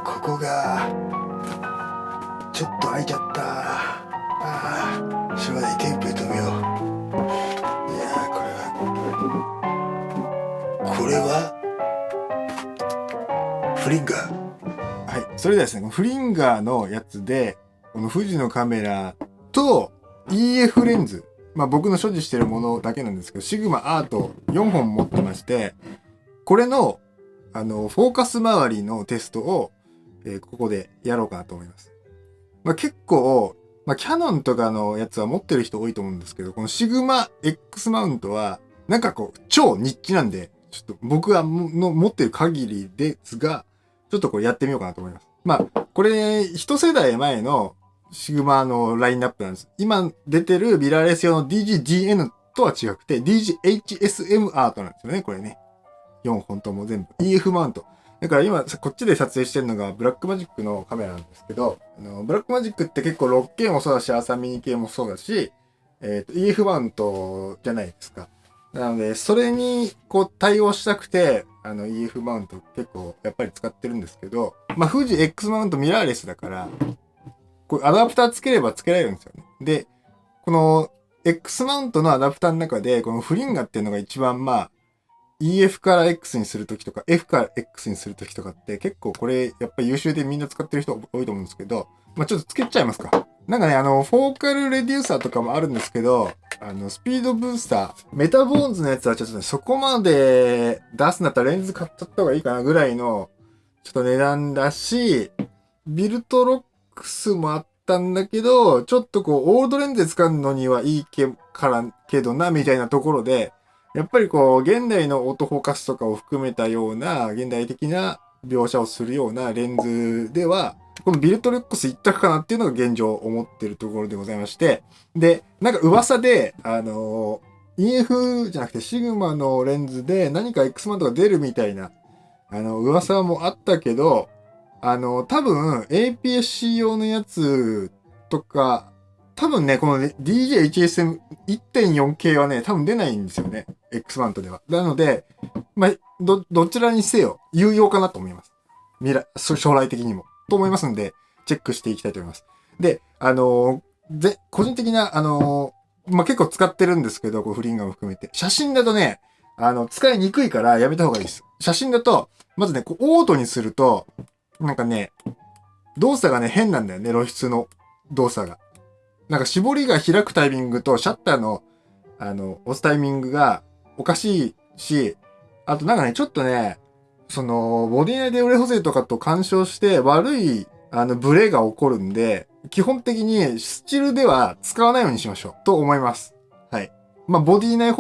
ここがちょっと開いちゃった。しょうがない、テープで留めよう。いやー、これはフリンガー。はい、それではですね、フリンガーのやつで、この富士のカメラと EF レンズ、僕の所持しているものだけなんですけど、シグマアート4本持ってまして、これのフォーカス周りのテストを、ここでやろうかなと思います。結構、キヤノンとかのやつは持ってる人多いと思うんですけど、このシグマ X マウントは、なんかこう、超ニッチなんで、ちょっと僕が持ってる限りですが、ちょっとこれやってみようかなと思います。これ、一世代前のシグマのラインナップなんです。今出てるミラーレス用の DGGN とは違くて、DGHSM アートなんですよね、これね。4本とも全部。EF マウント。だから今、こっちで撮影してるのがブラックマジックのカメラなんですけど、ブラックマジックって結構 6K もそうだし、朝ミニ系もそうだし、EF マウントじゃないですか。なので、それにこう対応したくて、EF マウント結構やっぱり使ってるんですけど、富士 X マウントミラーレスだから、こうアダプターつければつけられるんですよね。で、この X マウントのアダプターの中で、このフリンガっていうのが一番EF から X にするときとか、F から X にするときとかって結構これやっぱり優秀でみんな使ってる人多いと思うんですけど、ちょっとつけちゃいますか。なんかね、フォーカルレデューサーとかもあるんですけど、スピードブースター、メタボーンズのやつはちょっとね、そこまで出すんだったらレンズ買っちゃった方がいいかなぐらいの、ちょっと値段だし、ビルトロックスもあったんだけど、ちょっとこう、オールドレンズで使うのにはいいけどな、みたいなところで、やっぱりこう、現代のオートフォーカスとかを含めたような、現代的な描写をするようなレンズでは、このビルトロックス一択かなっていうのが現状思ってるところでございまして、で、なんか噂で、EF じゃなくてシグマのレンズで何か X マンとか出るみたいな、噂もあったけど、多分 APS-C 用のやつとか、多分ね、この、ね、DJHSM1.4K はね、多分出ないんですよね。X マウントでは。なので、どちらにせよ、有用かなと思います。将来的にも。と思いますんで、チェックしていきたいと思います。で、個人的な、結構使ってるんですけど、こうフリンガーも含めて。写真だとね、使いにくいからやめた方がいいです。写真だと、まずね、こうオートにすると、なんかね、動作がね、変なんだよね、露出の動作が。なんか絞りが開くタイミングとシャッターの、押すタイミングがおかしいし、あとなんかね、ちょっとね、ボディ内デブレ補正とかと干渉して悪い、ブレが起こるんで、基本的にスチルでは使わないようにしましょう。と思います。はい。ボディ内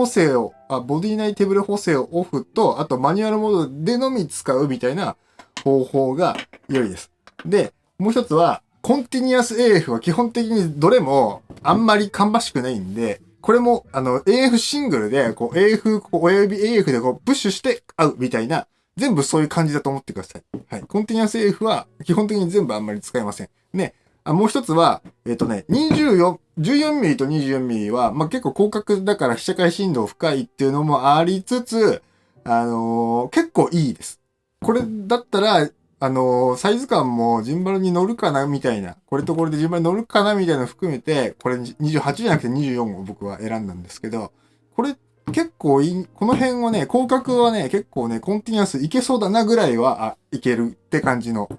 手ブレ補正をオフと、あとマニュアルモードでのみ使うみたいな方法が良いです。で、もう一つは、コンティニアス AF は基本的にどれもあんまり芳しくないんで、これもAF シングルで、こう AF、親指 AF でこうプッシュして合うみたいな、全部そういう感じだと思ってください。はい。コンティニアス AF は基本的に全部あんまり使えません。ね。もう一つは、14mm と 24mm は、結構広角だから被写界深度深いっていうのもありつつ、結構いいです。これだったら、サイズ感もジンバルに乗るかなみたいな、これとこれでジンバルに乗るかなみたいなの含めて、これ28じゃなくて24を僕は選んだんですけど、これ結構この辺はね、広角はね、結構ね、コンティニュアスいけそうだなぐらいは、いけるって感じの、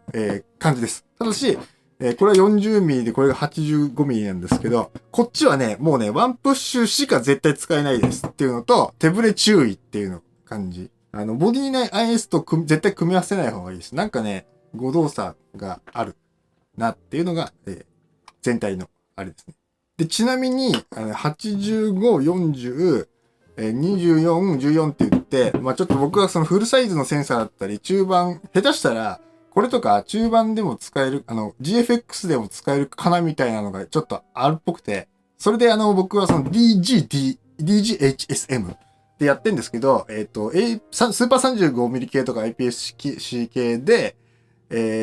感じです。ただし、これは 40mm でこれが 85mm なんですけど、こっちはね、もうね、ワンプッシュしか絶対使えないですっていうのと、手ブレ注意っていうの感じ。ボディ内 IS と絶対組み合わせない方がいいです。なんかね、誤動作があるなっていうのが、全体のあれですね。で、ちなみに、85、40、24、14って言って、ちょっと僕はそのフルサイズのセンサーだったり、中盤、下手したら、これとか中盤でも使える、GFX でも使えるかなみたいなのがちょっとあるっぽくて、それで僕はその DGHSM でやってんですけど、スーパー 35mm 系とか IPS-C 系で、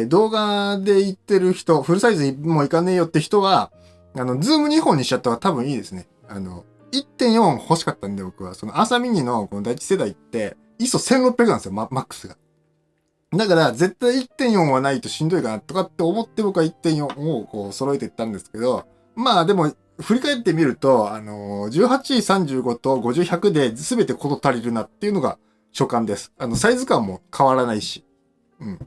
動画で言ってる人、フルサイズにもいかねえよって人は、ズーム2本にしちゃった方が多分いいですね。1.4 欲しかったんで僕は、そのアーサーミニのこの第一世代って、ISO 1600なんですよ、マックスが。だから絶対 1.4 はないとしんどいかなとかって思って僕は 1.4 をこう揃えていったんですけど、まあでも振り返ってみると、18、35と50、100で全てこと足りるなっていうのが所感です。サイズ感も変わらないし。うん。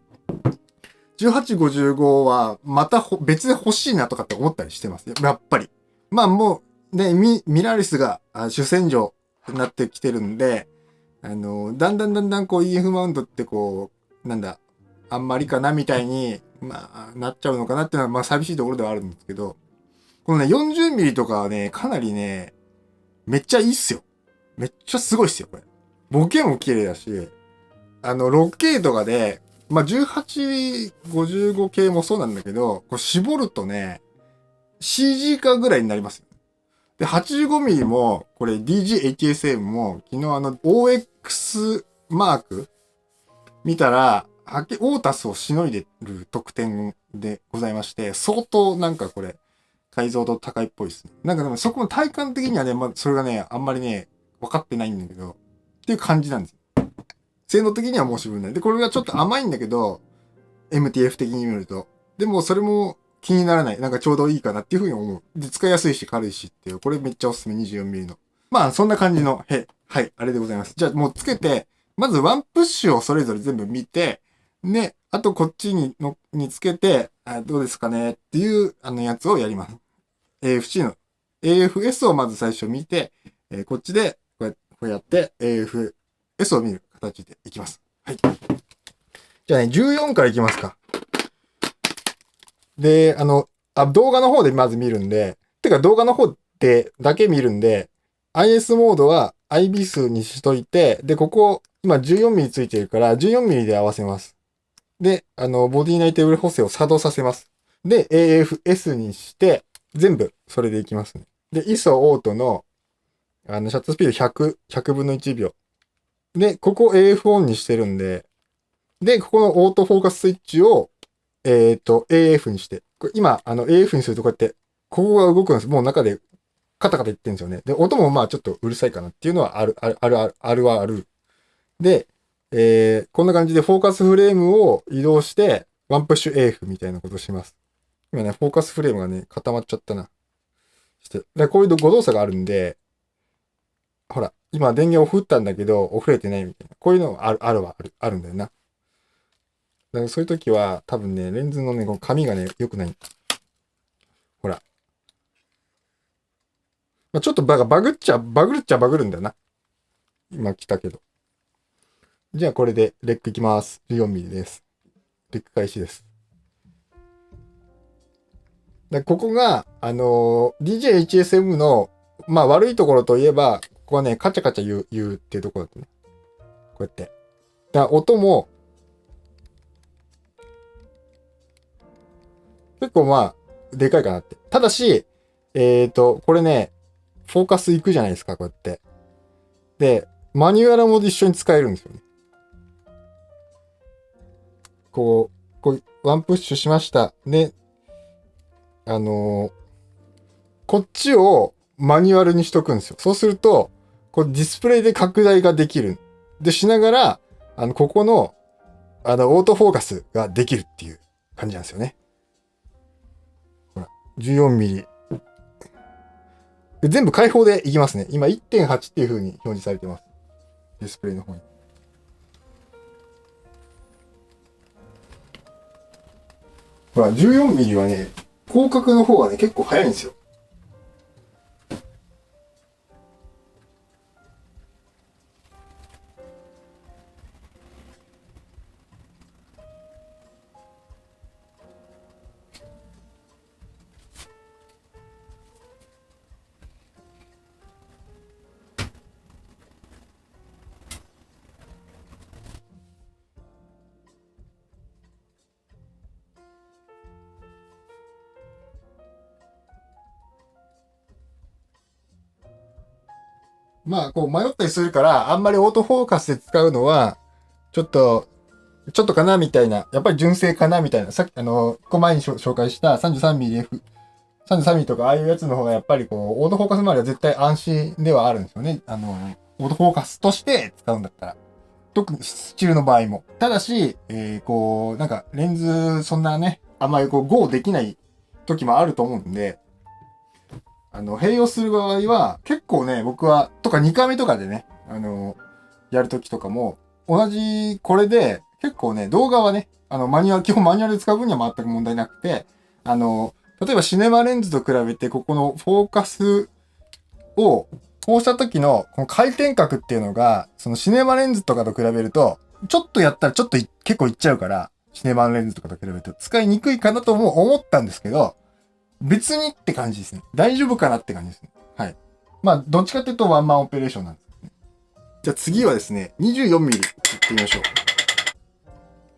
18、55はまた別で欲しいなとかって思ったりしてます。やっぱり。まあもうね、ミラーリスが主戦場になってきてるんで、だんだんこう EF マウントってこう、なんだ、あんまりかなみたいに、まあ、なっちゃうのかなっていうのは、まあ寂しいところではあるんですけど、このね、40ミリとかはね、かなりね、めっちゃいいっすよ。めっちゃすごいっすよ、これ。ボケも綺麗だし、6K とかで、まあ、18、55系もそうなんだけど、こう絞るとね、CG 化ぐらいになりますよ。で、85ミリも、これ DG-HSM も、昨日OX マーク見たら、オータスをしのいでる特典でございまして、相当なんかこれ、解像度高いっぽいですね。なんかでもそこの体感的にはね、まあ、それがね、あんまりね、分かってないんだけど、っていう感じなんです。性能的には申し分ない。で、これがちょっと甘いんだけど、MTF 的に見ると。でも、それも気にならない。なんかちょうどいいかなっていうふうに思う。で、使いやすいし軽いしっていう。これめっちゃおすすめ。24mm の。まあ、そんな感じの、はい、あれでございます。じゃあもうつけて、まずワンプッシュをそれぞれ全部見て、で、あとこっちにつけて、どうですかねっていう、やつをやります。AFC の、AFS をまず最初見て、こっちでこうやって AFS を見る形でいきます。はい。じゃあね、14からいきますか。で、動画の方でまず見るんで、てか動画の方ってだけ見るんで、IS モードは IB 数にしといて、で、ここ、今 14mm ついてるから 14mm で合わせます。で、ボディ内テーブル補正を作動させます。で、AFS にして、全部それでいきますね。で、ISO オートの、シャッタースピード100分の1秒。で、ここ AF オンにしてるんで、で、ここのオートフォーカススイッチを、AF にして、これ今、AF にするとこうやって、ここが動くんです。もう中でカタカタ言ってるんですよね。で、音もまあちょっとうるさいかなっていうのはある。で、こんな感じでフォーカスフレームを移動して、ワンプッシュ AF みたいなことをします。今ね、フォーカスフレームがね、固まっちゃったな。で、こういう誤動作があるんで、ほら、今電源を振ったんだけど、オフれてないみたいな。こういうのがあるんだよな。だからそういう時は、多分ね、レンズのね、この紙がね、良くない。ほら。まあ、ちょっとバグるんだよな。今来たけど。じゃあこれでレックいきます。14mm です。レック開始です。ここが、DJHSM の、まあ悪いところといえば、ここはね、カチャカチャ言うっていうところだったね。こうやって。音も、結構まあ、でかいかなって。ただし、これね、フォーカスいくじゃないですか、こうやって。で、マニュアルも一緒に使えるんですよね。こう、ワンプッシュしました。で、こっちをマニュアルにしとくんですよ。そうすると、こうディスプレイで拡大ができる。で、しながら、ここの、オートフォーカスができるっていう感じなんですよね。ほら、14mm。で全部開放でいきますね。今 1.8 っていう風に表示されてます。ディスプレイの方に。ほら、14mm はね、広角の方がね、結構早いんですよ。まあ、こう迷ったりするから、あんまりオートフォーカスで使うのは、ちょっと、かなみたいな、やっぱり純正かなみたいな、さっき、一個前に紹介した 33mm F、33mm とかああいうやつの方がやっぱりこう、オートフォーカス周りは絶対安心ではあるんですよね。オートフォーカスとして使うんだったら。特にスチールの場合も。ただし、こう、なんかレンズそんなね、あんまりこう、ゴーできない時もあると思うんで、併用する場合は、結構ね、僕は、とか2回目とかでね、やる時とかも、同じこれで、結構ね、動画はね、基本マニュアルで使う分には全く問題なくて、例えばシネマレンズと比べて、ここのフォーカスを、こうした時の、この回転角っていうのが、そのシネマレンズとかと比べると、ちょっとやったらちょっと結構いっちゃうから、シネマレンズとかと比べると使いにくいかなとも思ったんですけど、別にって感じですね。大丈夫かなって感じですね。はい。まあ、どっちかっていうとワンマンオペレーションなんですね。じゃあ次はですね、24ミリいってみましょう。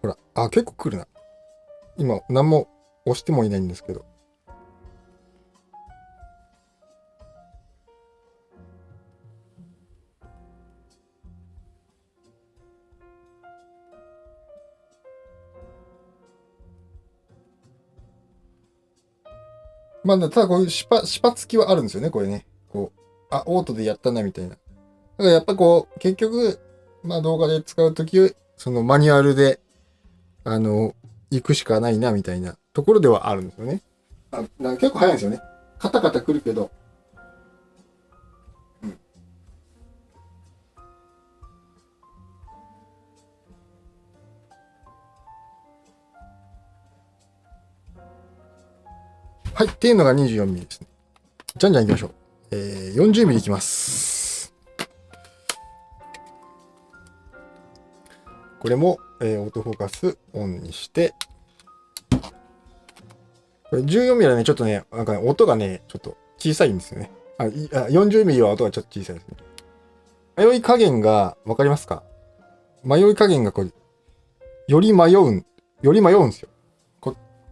ほら、結構来るな。今、何も押してもいないんですけど。まあ、ただこういうシパ付きはあるんですよね、これね。こう、オートでやったな、みたいな。だからやっぱこう、結局、まあ動画で使うとき、そのマニュアルで、行くしかないな、みたいなところではあるんですよね。なんか結構早いんですよね。カタカタ来るけど。うん。はい、っていうのが24ミリですね。じゃんじゃん行きましょう。40ミリいきます。これも、オートフォーカスオンにして、これ14ミリはね、ちょっとね、なんかね、音がね、ちょっと小さいんですよね。40ミリは音がちょっと小さいですね。迷い加減が、わかりますか？迷い加減がこう、より迷うんですよ。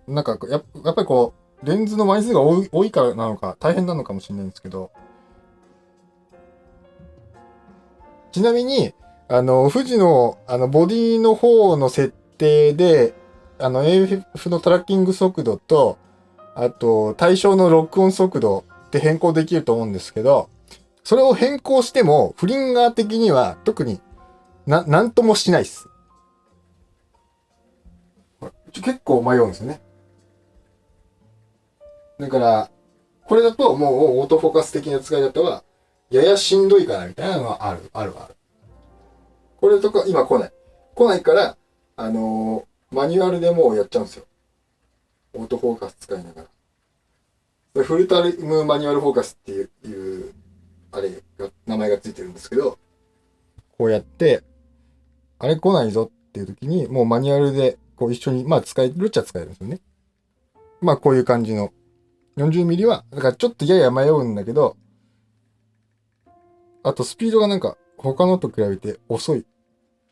なんかやっぱりこう、レンズの枚数が多いからなのか、大変なのかもしれないんですけど、ちなみに、富士の、ボディの方の設定で、AF のトラッキング速度と、あと、対象のロックオン速度って変更できると思うんですけど、それを変更しても、フリンガー的には特になんともしないです。結構迷うんですよね。だから、これだともうオートフォーカス的な使い方は、ややしんどいかなみたいなのはある。これとか今来ない。来ないから、マニュアルでもうやっちゃうんですよ。オートフォーカス使いながら。フルタイムマニュアルフォーカスっていうあれが、名前がついてるんですけど、こうやって、あれ来ないぞっていう時に、もうマニュアルでこう一緒に、まあ使えるっちゃ使えるんですよね。まあこういう感じの 40mm は、だからちょっとやや迷うんだけど、あとスピードがなんか他のと比べて遅い。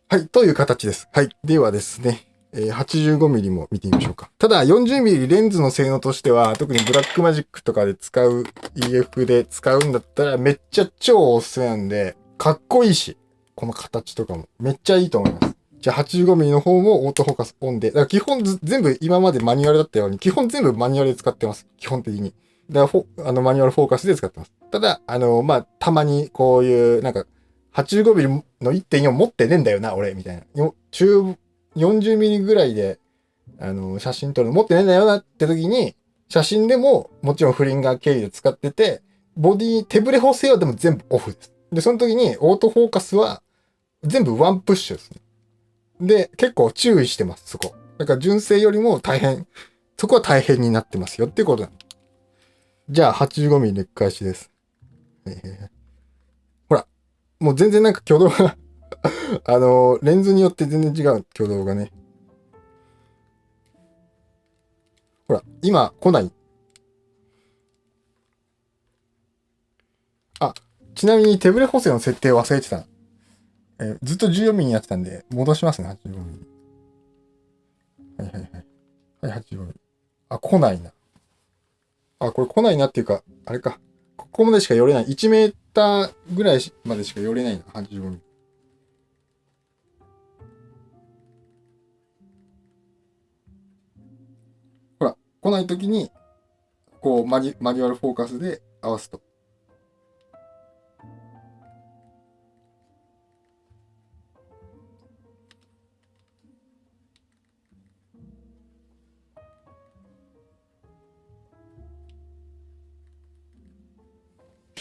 はい、という形です。はい。ではですね、85mm も見てみましょうか。ただ 40mm レンズの性能としては、特にブラックマジックとかで使う EF で使うんだったらめっちゃ超おすすめなんで、かっこいいし、この形とかもめっちゃいいと思います。じゃあ 85mm の方もオートフォーカスオンで、だから基本全部今までマニュアルだったように、基本全部マニュアルで使ってます。基本的に。だからマニュアルフォーカスで使ってます。ただ、まあ、たまにこういう、なんか、85ミリの1.4持ってねえんだよな、俺、みたいな。40ミリぐらいで、写真撮るの持ってねえんだよなって時に、写真でも、もちろんフリンガー経由で使ってて、ボディ、手ブレ補正はでも全部オフです。で、その時に、オートフォーカスは、全部ワンプッシュですね。で、結構注意してます、そこ。だから純正よりも大変、そこは大変になってますよっていうことなんです。じゃあ、85ミリ熱返しです。ほら、もう全然なんか挙動がレンズによって全然違う挙動がね。ほら、今来ない。あ、ちなみに手ブレ補正の設定を忘れてた。ずっと14ミリにやってたんで、戻しますね、85ミリ。はいはいはい。はい、85ミリ。来ないな。これ来ないなっていうか、あれか。ここまでしか寄れない。1メーターぐらいまでしか寄れないな、85ミリ。ほら、来ないときに、こうマニュアルフォーカスで合わすと。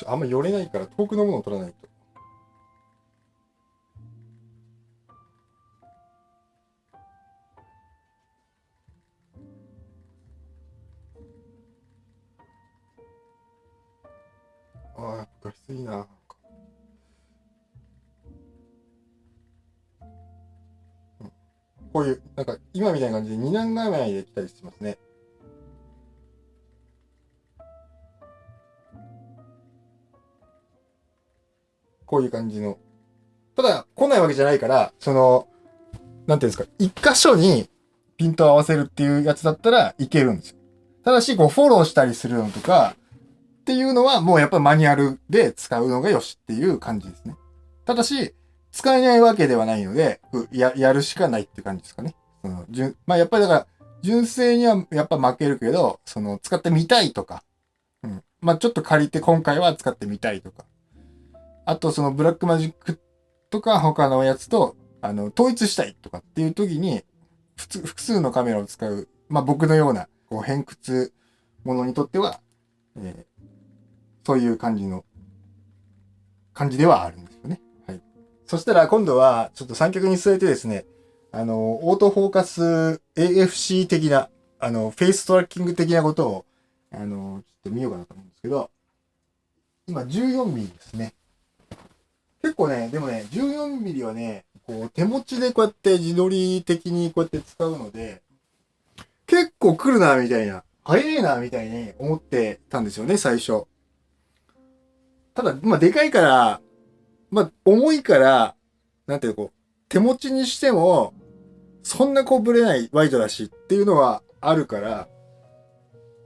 しょう。あんま寄れないから遠くのものを撮らないと。ああ、やっぱ画質いいな。こういう、なんか今みたいな感じで二段構えできたりしますね。こういう感じの。ただ、来ないわけじゃないから、なんていうんですか、一箇所にピントを合わせるっていうやつだったらいけるんですよ。ただし、こう、フォローしたりするのとか、っていうのはもうやっぱりマニュアルで使うのがよしっていう感じですね。ただし、使えないわけではないので、やるしかないっていう感じですかね。まあやっぱりだから、純正にはやっぱ負けるけど、使ってみたいとか、うん。まあちょっと借りて今回は使ってみたいとか。あとブラックマジックとか他のやつと、統一したいとかっていう時に、複数のカメラを使う、まあ僕のような、こう偏屈ものにとっては、えーそういう感じではあるんですよね。はい。そしたら今度は、ちょっと三脚に据えてですね、オートフォーカス AFC 的な、フェイストラッキング的なことを、ちょっと見ようかなと思うんですけど、今 14mm ですね。結構ね、でもね、14mm はね、こう手持ちでこうやって自撮り的にこうやって使うので、結構来るな、みたいな。早いな、みたいに思ってたんですよね、最初。ただ、まあ、でかいから、まあ、重いから、なんていうこう、手持ちにしても、そんなこうぶれないワイドだしっていうのはあるから、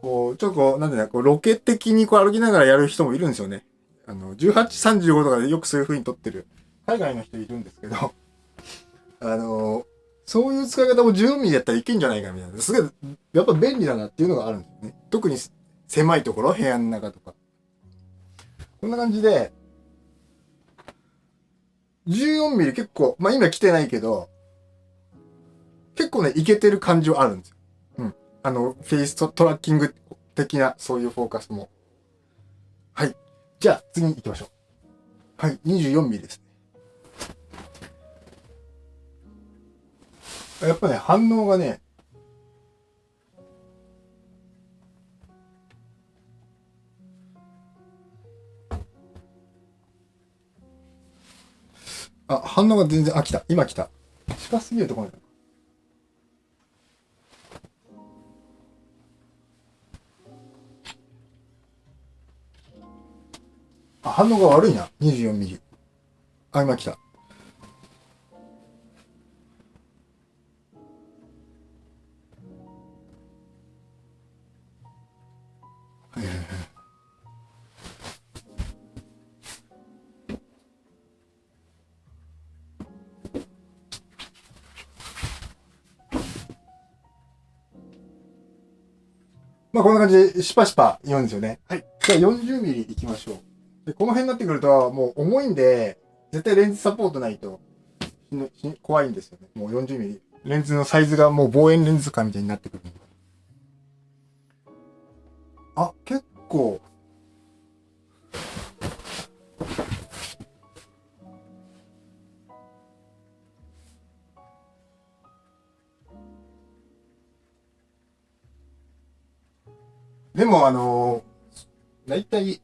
こう、ちょっとこう、なんていうの、こう、ロケ的にこう歩きながらやる人もいるんですよね。18、35とかでよくそういう風に撮ってる海外の人いるんですけど、あの、そういう使い方も10ミリだったらいけんじゃないかみたいな。すごい、やっぱ便利だなっていうのがあるんですよね。特に狭いところ、部屋の中とか。こんな感じで、14ミリ結構、まあ今来てないけど、結構ね、いけてる感じはあるんですよ。うん。フェイストラッキング的な、そういうフォーカスも。はい。じゃあ、次に行きましょう。はい、24ミリですね。やっぱね、反応がね、反応が全然、来た。今来た。近すぎるところに。反応が悪いな。24ミリ。今来た。まあこんな感じでシパシパ言うんですよね。はい。じゃあ40ミリいきましょう。で、この辺になってくるともう重いんで、絶対レンズサポートないと怖いんですよね。もう40ミリ。レンズのサイズがもう望遠レンズかみたいになってくる。結構。でもだいたい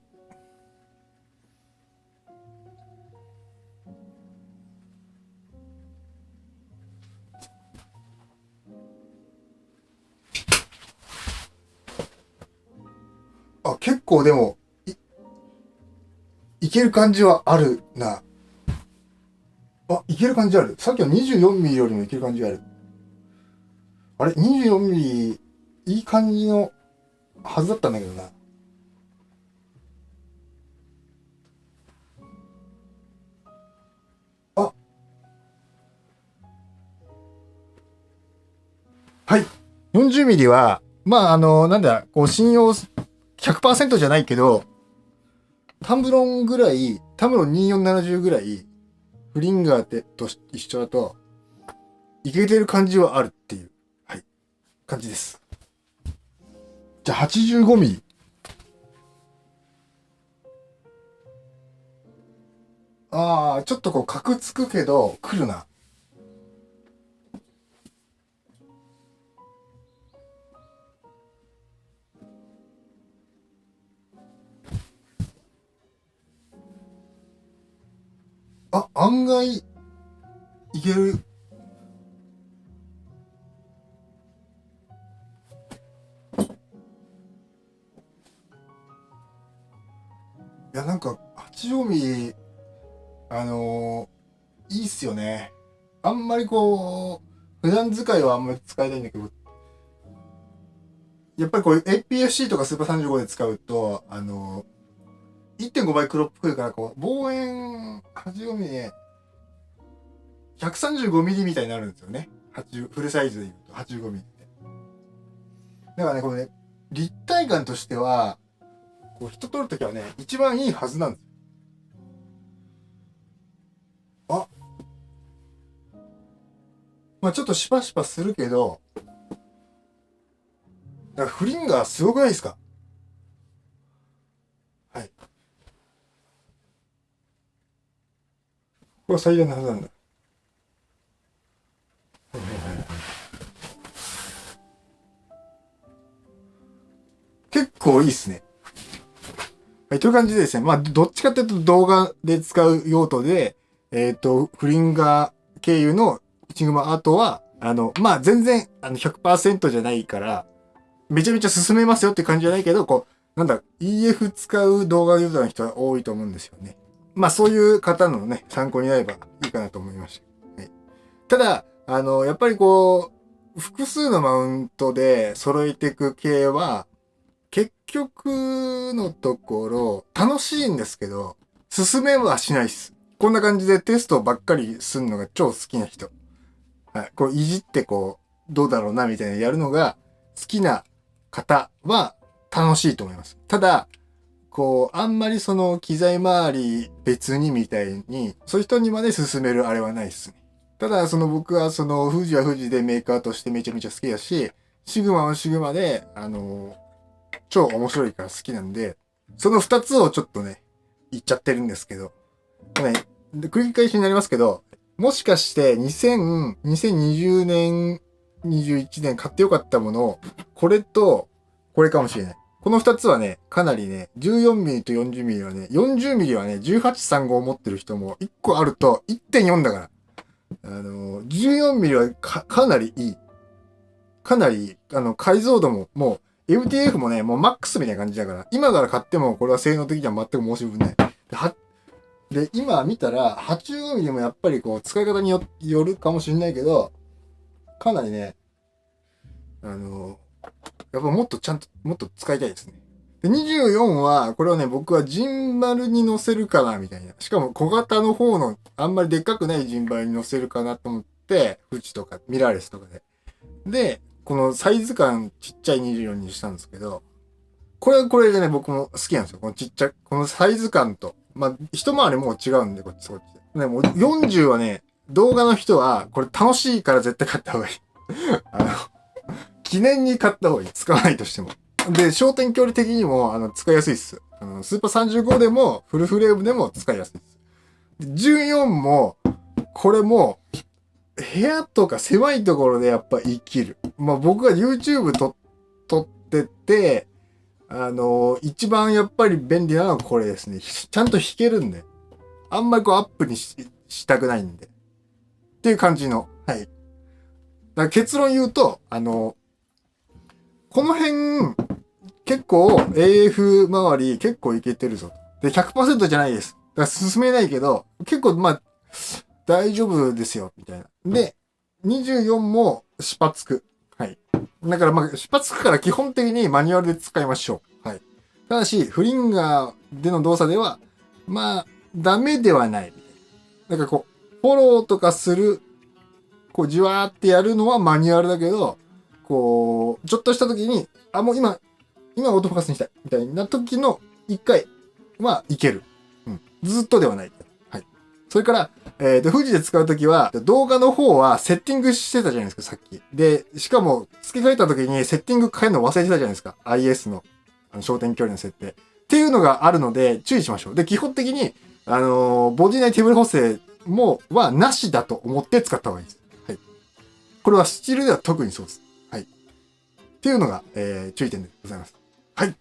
結構でもいける感じはあるな。いける感じある。さっきの24ミリよりもいける感じある。あれ ?24 ミリ、いい感じのはずだったんだけどな。あ、はい。40ミリは、まあ、なんだ、こう、信用100%じゃないけど、タムロン2470ぐらい、フリンガーと一緒だと、いけてる感じはあるっていう、はい、感じです。じゃあ85ミリ。ああ、ちょっとこう、カクつくけど、来るな。あ、案外、いける。いや、なんか、八丁味、いいっすよね。あんまりこう、普段使いはあんまり使えないんだけど、やっぱりこう APS-C とかスーパー35で使うと、1.5 倍クロップくるから、こう、望遠85ミリね、135ミリみたいになるんですよね。フルサイズで言うと85ミリって。だからね、このね、立体感としては、こう人撮るときはね、一番いいはずなんですよ。あ、まあちょっとシパシパするけど、だからフリンガーすごくないですか？はい。これは最大のはずなんだ。結構いいっすね。はい、という感じでですね、まあ、どっちかというと動画で使う用途で、フリンガー経由のシグマアートは、まあ、全然、100% じゃないから、めちゃめちゃ進めますよって感じじゃないけど、こう、なんだ、EF 使う動画ユーザーの人は多いと思うんですよね。まあ、そういう方のね、参考になればいいかなと思いました。はい、ただ、やっぱりこう、複数のマウントで揃えていく系は、結局のところ、楽しいんですけど、進めはしないっす。こんな感じでテストばっかりするのが超好きな人。はい。こう、いじってこう、どうだろうな、みたいなやるのが好きな方は楽しいと思います。ただ、こう、あんまりその機材周り別にみたいに、そういう人にまで進めるあれはないっすね。ただ、その僕はその富士は富士でメーカーとしてめちゃめちゃ好きだし、シグマはシグマで、超面白いから好きなんで、その二つをちょっとね、言っちゃってるんですけど、ね、繰り返しになりますけど、もしかして2020年、21年買ってよかったものを、これと、これかもしれない。この二つはね、かなりね、14ミリと40ミリはね、40ミリはね、1835を持ってる人も1個あると1.4だから。14ミリはかなりいい。かなり、解像度も、もう、MTF もね、もうマックスみたいな感じだから、今から買ってもこれは性能的には全く申し分ない。で、今見たら、85ミリもやっぱりこう、使い方によるかもしれないけど、かなりね、やっぱもっとちゃんと、もっと使いたいですね。で、24は、これはね、僕はジンバルに乗せるかな、みたいな。しかも小型の方の、あんまりでっかくないジンバルに乗せるかなと思って、富士とか、ミラーレスとかで。で、このサイズ感ちっちゃい24にしたんですけど、これはこれでね、僕も好きなんですよ。このちっちゃい、このサイズ感と。まあ、一回りもう違うんで、こっちそっちで。ね、もう40はね、動画の人は、これ楽しいから絶対買った方がいい。あの、記念に買った方がいい。使わないとしても。で、焦点距離的にも、使いやすいっす。スーパー35でも、フルフレームでも使いやすいです。で14も、これも、部屋とか狭いところでやっぱ生きる。まあ僕が YouTube 撮ってて、一番やっぱり便利なのはこれですね。ちゃんと弾けるんで。あんまりこうアップにしたくないんで。っていう感じの。はい。だから結論言うと、この辺、結構 AF 周り結構いけてるぞ。で、100% じゃないです。だから進めないけど、結構まあ、大丈夫ですよ、みたいな。で、24もスパつく。はい。だからまあ、スパつくから基本的にマニュアルで使いましょう。はい。ただし、フリンガーでの動作では、まあ、ダメではない。なんかこう、フォローとかする、こう、じわーってやるのはマニュアルだけど、こう、ちょっとした時に、あ、もう今オートフォーカスにしたい、みたいな時の一回はいける。うん。ずっとではない。はい。それから、富士で使うときは、動画の方はセッティングしてたじゃないですか、さっき。で、しかも、付け替えたときにセッティング変えるの忘れてたじゃないですか。IS の、焦点距離の設定。っていうのがあるので、注意しましょう。で、基本的に、ボディ内手ブレ補正はなしだと思って使った方がいいです。はい。これはスチールでは特にそうです。はい。っていうのが、注意点でございます。はい。